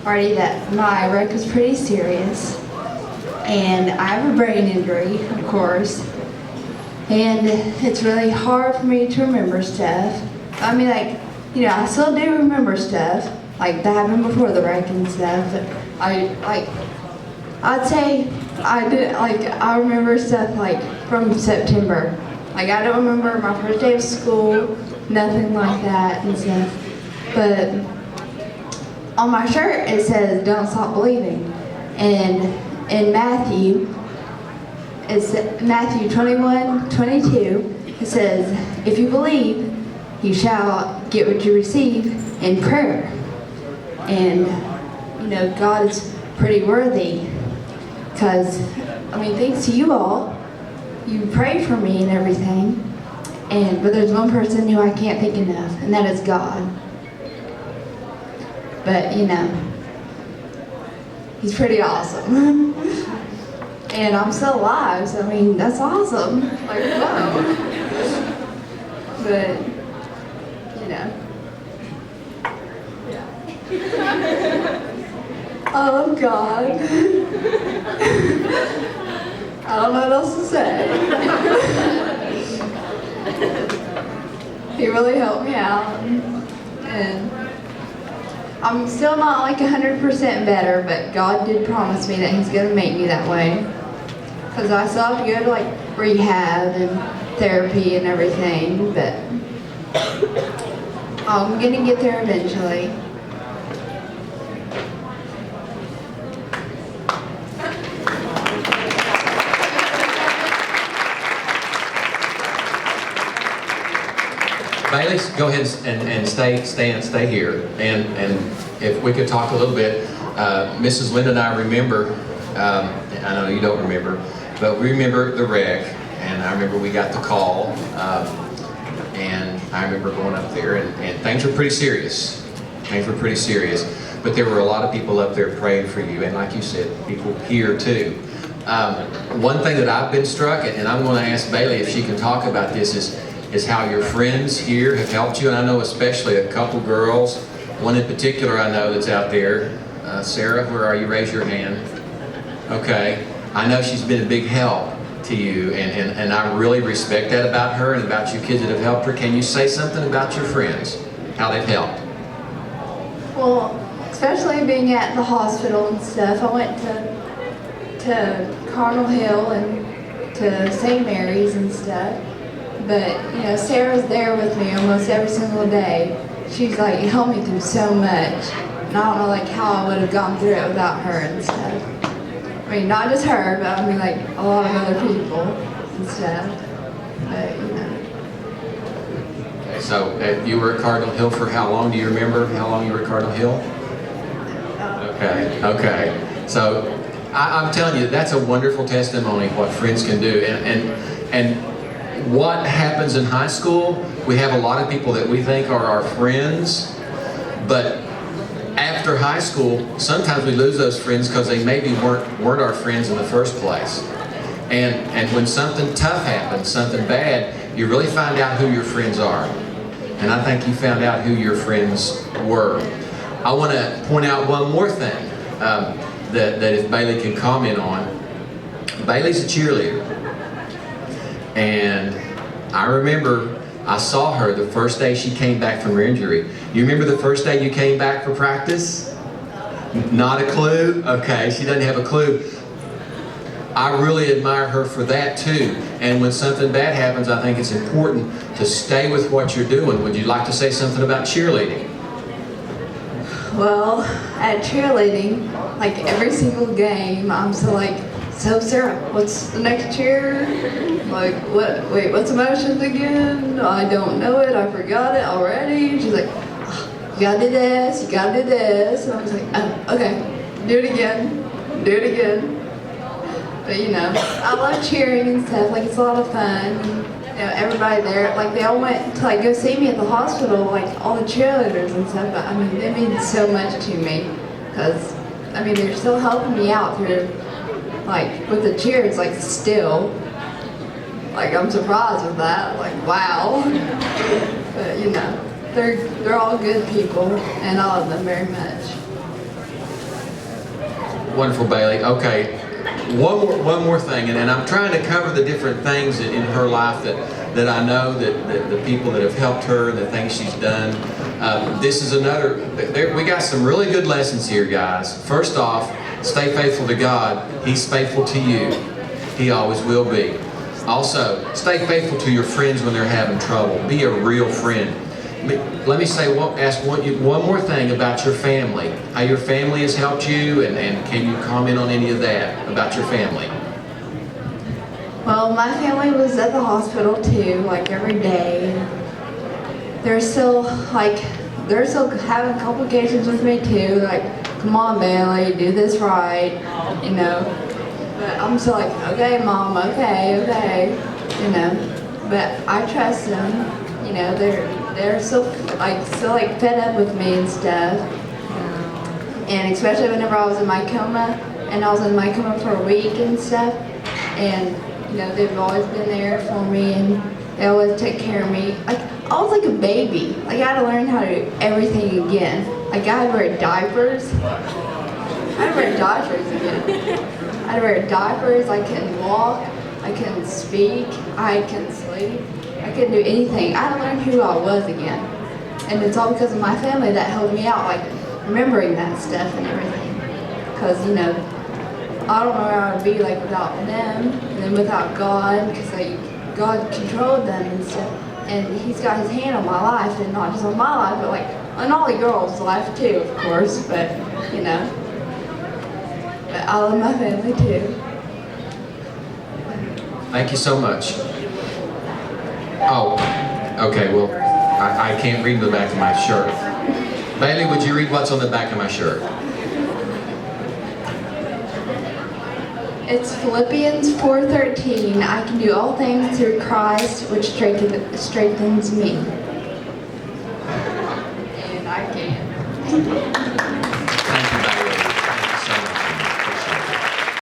already that my wreck was pretty serious, and I have a brain injury, of course, and it's really hard for me to remember stuff. I mean, like, you know, I still do remember stuff, like that happened before the wreck and stuff, but I'd say I remember stuff like from September. Like, I don't remember my first day of school, nothing like that and stuff. But on my shirt it says, "Don't stop believing." And in Matthew, it's Matthew 21:22, it says, "If you believe, you shall get what you receive in prayer." And, you know, God is pretty worthy, because, I mean, thanks to you all, you pray for me and everything, but there's one person who I can't think enough, and that is God. But, you know, He's pretty awesome. And I'm still alive, so I mean, that's awesome. Like, whoa. But, you know. I love God. I don't know what else to say. He really helped me out. And I'm still not like 100% better, but God did promise me that He's going to make me that way. Because I still have to go to like rehab and therapy and everything, but I'm going to get there eventually. Baylee, go ahead and stay here. And if we could talk a little bit, Mrs. Linda and I remember, I know you don't remember, but we remember the wreck, and I remember we got the call, and I remember going up there, and things were pretty serious. Things were pretty serious, but there were a lot of people up there praying for you, and like you said, people here too. One thing that I've been struck, and I'm going to ask Baylee if she can talk about this, is how your friends here have helped you. And I know especially a couple girls, one in particular I know that's out there. Sarah, where are you? Raise your hand. Okay. I know she's been a big help to you, and I really respect that about her and about you kids that have helped her. Can you say something about your friends, how they've helped? Well, especially being at the hospital and stuff, I went to Cardinal Hill and to St. Mary's and stuff. But, you know, Sarah's there with me almost every single day. She's like helped me through so much. And I don't know like how I would have gone through it without her and stuff. I mean, not just her, but I mean like a lot of other people and stuff. But, you know. Okay, so you were at Cardinal Hill for how long? Do you remember how long you were at Cardinal Hill? Okay. So I'm telling you, that's a wonderful testimony what friends can do. And what happens in high school, we have a lot of people that we think are our friends, but after high school, sometimes we lose those friends because they maybe weren't our friends in the first place. And when something tough happens, something bad, you really find out who your friends are. And I think you found out who your friends were. I want to point out one more thing that if Baylee can comment on. Baylee's a cheerleader. And I remember I saw her the first day she came back from her injury. You remember the first day you came back for practice? Not a clue? Okay, she doesn't have a clue. I really admire her for that too. And when something bad happens, I think it's important to stay with what you're doing. Would you like to say something about cheerleading? Well, at cheerleading, like every single game, I'm still like, "So Sarah, what's the next cheer? Like, wait, what's emotions again? I don't know it, I forgot it already." And she's like, "Oh, you gotta do this, you gotta do this." And I was like, "Oh, okay, do it again." But you know, I love cheering and stuff, like it's a lot of fun. You know, everybody there, like they all went to like go see me at the hospital, like all the cheerleaders and stuff, but I mean, they mean so much to me, because, I mean, they're still helping me out through, like, with the cheers, like, still. Like, I'm surprised with that, like, wow. But, you know, they're all good people, and I love them very much. Wonderful, Bailey. Okay, one more thing, and I'm trying to cover the different things in her life that I know that the people that have helped her and the things she's done. This is another. We got some really good lessons here, guys. First off, stay faithful to God. He's faithful to you. He always will be. Also, stay faithful to your friends when they're having trouble. Be a real friend. Let me ask one more thing about your family. How your family has helped you, and can you comment on any of that about your family? Well, my family was at the hospital too, like every day. They're still having complications with me too. Like, come on, Bailey, do this right, you know. But I'm still like, okay, Mom, okay, you know. But I trust them. You know, they're still fed up with me and stuff. And especially whenever I was in my coma, and I was in my coma for a week and stuff. And you know, they've always been there for me, and they always take care of me. Like, I was like a baby. Like, I had to learn how to do everything again. Like, I had to wear diapers. I had to wear diapers again. I had to wear diapers. I couldn't walk. I couldn't speak. I couldn't sleep. I couldn't do anything. I had to learn who I was again. And it's all because of my family that helped me out, like remembering that stuff and everything. Because, you know, I don't know where I would be like without them, and then without God, because like God controlled them and stuff. And He's got His hand on my life, and not just on my life, but like on all the girls' life too, of course. But, you know, but I love my family too. Thank you so much. Oh, okay, well, I can't read the back of my shirt. Bailey, would you read what's on the back of my shirt? It's Philippians 4:13. I can do all things through Christ, which strengthens me. And I can.